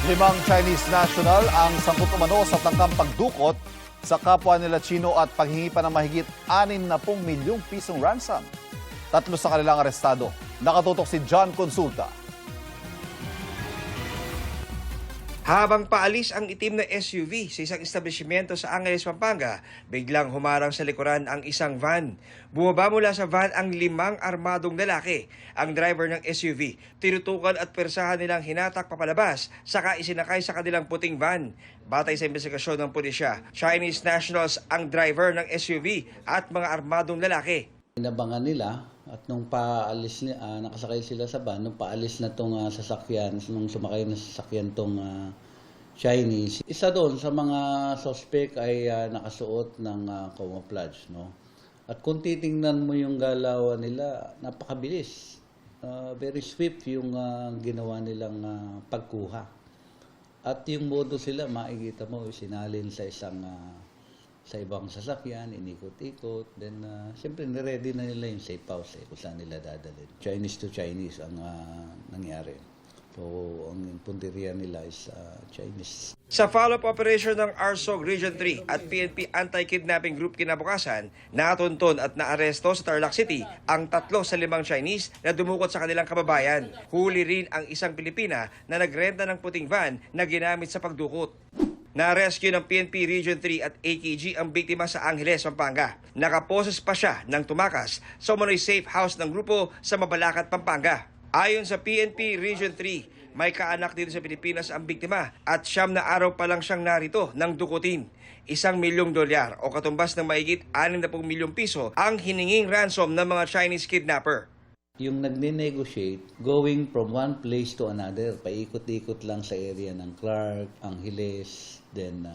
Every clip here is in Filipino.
Limang Chinese national ang sangkot umano sa tangkang pagdukot sa kapwa nila Chino at paghingi pa ng mahigit 60 milyong pisong ransom. 3 sa kanilang arestado. Nakatutok si John Consulta. Habang paalis ang itim na SUV sa isang establishmento sa Angeles, Pampanga, biglang humarang sa likuran ang isang van. Bumaba mula sa van ang 5 armadong lalaki. Ang driver ng SUV, tinutukan at persahan nilang hinatak papalabas, saka isinakay sa kanilang puting van. Batay sa investigasyon ng pulisya, Chinese nationals ang driver ng SUV at mga armadong lalaki. Inabangan nila at nung paalis nakasakay sila sa van, nung paalis na tong sasakyan, nung sumakay na sasakyan tong Chinese, isa doon sa mga suspect ay nakasuot ng camouflage, no? At kung titingnan mo yung galawan nila, napakabilis. Very swift yung ginawa nilang pagkuha. At yung modo sila, makikita mo, sinalin sa sa ibang sasakyan, inikot-ikot. Then, siyempre, niready na nila yung safe house kung saan nila dadalhin. Chinese to Chinese ang nangyari. So, ang punteriya nila is Chinese. Sa follow-up operation ng RSOG Region 3 at PNP Anti-Kidnapping Group kinabukasan, natunton at naaresto sa Tarlac City ang 3 sa 5 Chinese na dumukot sa kanilang kababayan. Huli rin ang isang Pilipina na nagrenta ng puting van na ginamit sa pagdukot. Na-rescue ng PNP Region 3 at AKG ang biktima sa Angeles, Pampanga. Nakaposes pa siya ng tumakas sa umano'y safe house ng grupo sa Mabalacat, Pampanga. Ayon sa PNP Region 3, may kaanak dito sa Pilipinas ang biktima at 9 na araw pa lang siyang narito ng dukutin. $1 milyong o katumbas ng mahigit 60 milyong piso ang hininging ransom ng mga Chinese kidnapper. Yung nagne-negotiate, going from one place to another, paikot-ikot lang sa area ng Clark, Angeles, then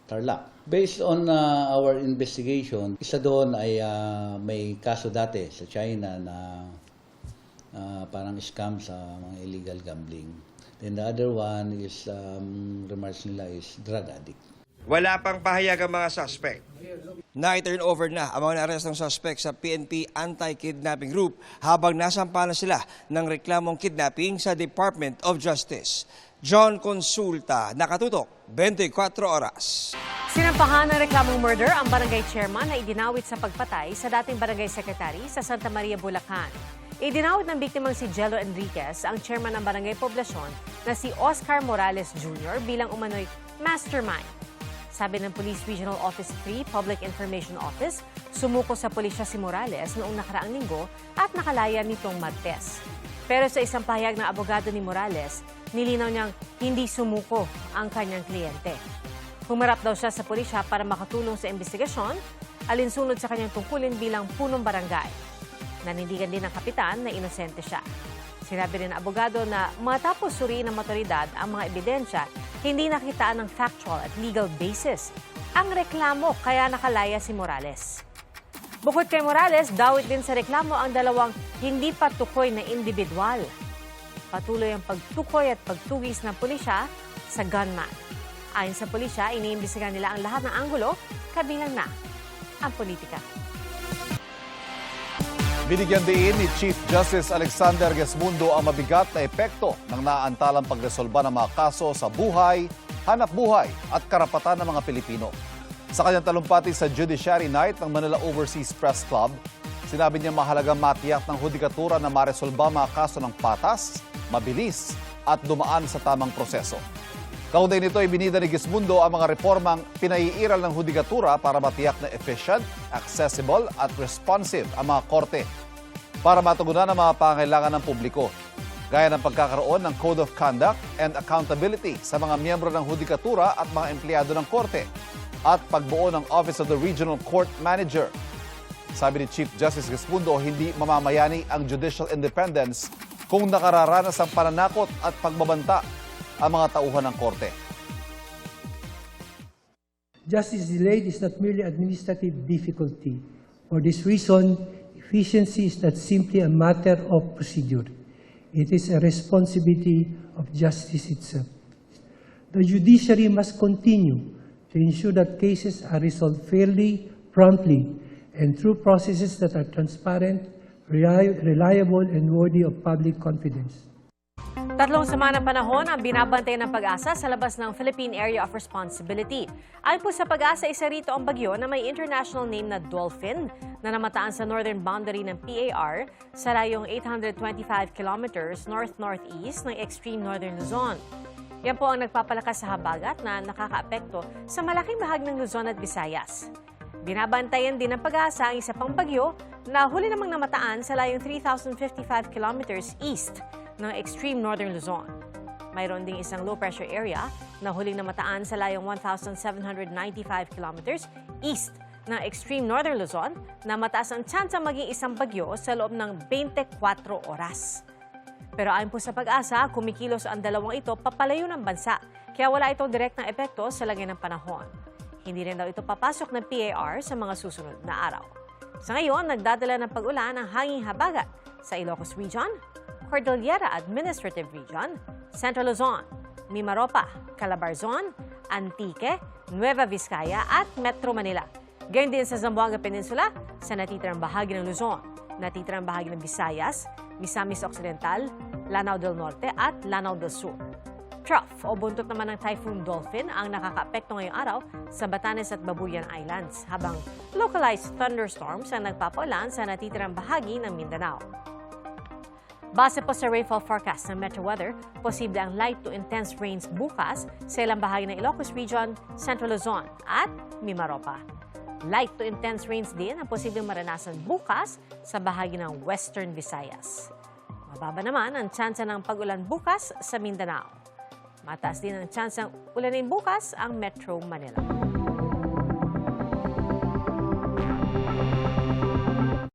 Tarlac. Based on our investigation, isa doon ay may kaso dati sa China na parang scam sa mga illegal gambling. Then the other one is, remarks nila is drug addict. Wala pang pahayag ang mga suspect. Na-turn over na ang mga naarestong suspect sa PNP Anti-Kidnapping Group habang nasampahan sila ng reklamong kidnapping sa Department of Justice. John Consulta, nakatutok, 24 oras. Sinampahan ng reklamong murder ang barangay chairman na idinawit sa pagpatay sa dating barangay secretary sa Santa Maria, Bulacan. Idinawit ng biktimang si Jello Enriquez ang chairman ng barangay poblasyon na si Oscar Morales Jr. bilang umano'y mastermind. Sabi ng Police Regional Office 3 Public Information Office, sumuko sa pulisya si Morales noong nakaraang linggo at nakalaya nitong Martes. Pero sa isang pahayag ng abogado ni Morales, nilinaw niyang hindi sumuko ang kanyang kliyente. Humarap daw siya sa pulisya para makatulong sa investigasyon, alinsunod sa kanyang tungkulin bilang punong barangay. Nanindigan din ng kapitan na inosente siya. Sinabi rin ng abogado na matapos suriin ng motoridad ang mga ebidensya, hindi nakitaan ng factual at legal basis ang reklamo kaya nakalaya si Morales. Bukod kay Morales, dawit din sa reklamo ang 2 hindi pa tukoy na individual. Patuloy ang pagtukoy at pagtugis ng pulisya sa gunman. Ayon sa pulisya, iniimbestigahan nila ang lahat ng anggulo, kabilang na ang politika. Binigyan din ni Chief Justice Alexander Gesmundo ang mabigat na epekto ng naaantalang pagresolba ng mga kaso sa buhay, hanapbuhay at karapatan ng mga Pilipino. Sa kanyang talumpati sa Judiciary Night ng Manila Overseas Press Club, sinabi niya mahalagang matiyak ng hudikatura na maresolba mga kaso ng patas, mabilis at dumaan sa tamang proseso. Kaugnay nito, ibinida ni Gesmundo ang mga reformang pinaiiral ng hudikatura para matiyak na efficient, accessible at responsive ang mga korte para matugunan ang mga pangailangan ng publiko, gaya ng pagkakaroon ng Code of Conduct and Accountability sa mga miyembro ng hudikatura at mga empleyado ng korte at pagbuo ng Office of the Regional Court Manager. Sabi ni Chief Justice Gesmundo, hindi mamamayani ang judicial independence kung nakararanas ang pananakot at pagbabanta ang mga tauhan ng korte. Justice delayed is not merely administrative difficulty. For this reason, efficiency is not simply a matter of procedure. It is a responsibility of justice itself. The judiciary must continue to ensure that cases are resolved fairly, promptly, and through processes that are transparent, reliable, and worthy of public confidence. Tatlong sama ng panahon ang binabantay ng Pag-asa sa labas ng Philippine Area of Responsibility. Ayon po sa Pag-asa, isa rito ang bagyo na may international name na Dolphin na namataan sa northern boundary ng PAR sa layong 825 kilometers north-northeast ng extreme northern Luzon. Yan po ang nagpapalakas sa habagat na nakakaapekto sa malaking bahagi ng Luzon at Visayas. Binabantayan din ng Pag-asa ang isa pang bagyo na huli namang namataan sa layong 3,055 kilometers east ng extreme northern Luzon. Mayroon ding isang low-pressure area na huling namataan sa layong 1,795 kilometers east ng extreme northern Luzon na mataas ang tsansa maging isang bagyo sa loob ng 24 oras. Pero ayon po sa Pag-asa, kumikilos ang dalawang ito papalayo ng bansa, kaya wala itong direktang epekto sa lagay ng panahon. Hindi rin daw ito papasok ng PAR sa mga susunod na araw. Sa ngayon, nagdadala ng pag-ulan ang hanging habagat sa Ilocos Region, Cordillera Administrative Region, Central Luzon, Mimaropa, Calabarzon, Antique, Nueva Vizcaya at Metro Manila. Gayon din sa Zamboanga Peninsula, sa natitirang bahagi ng Luzon, natitirang bahagi ng Visayas, Misamis Occidental, Lanao del Norte at Lanao del Sur. Trough o buntot naman ng Typhoon Dolphin ang nakakaapekto ngayong araw sa Batanes at Babuyan Islands, habang localized thunderstorms ang nagpapaulan sa natitirang bahagi ng Mindanao. Base po sa rainfall forecast ng Metro Weather, posible ang light to intense rains bukas sa ilang bahagi ng Ilocos Region, Central Luzon at Mimaropa. Light to intense rains din ang posibleng maranasan bukas sa bahagi ng Western Visayas. Mababa naman ang tsansa ng pag-ulan bukas sa Mindanao. Mataas din ang tsansang ulanin bukas ang Metro Manila.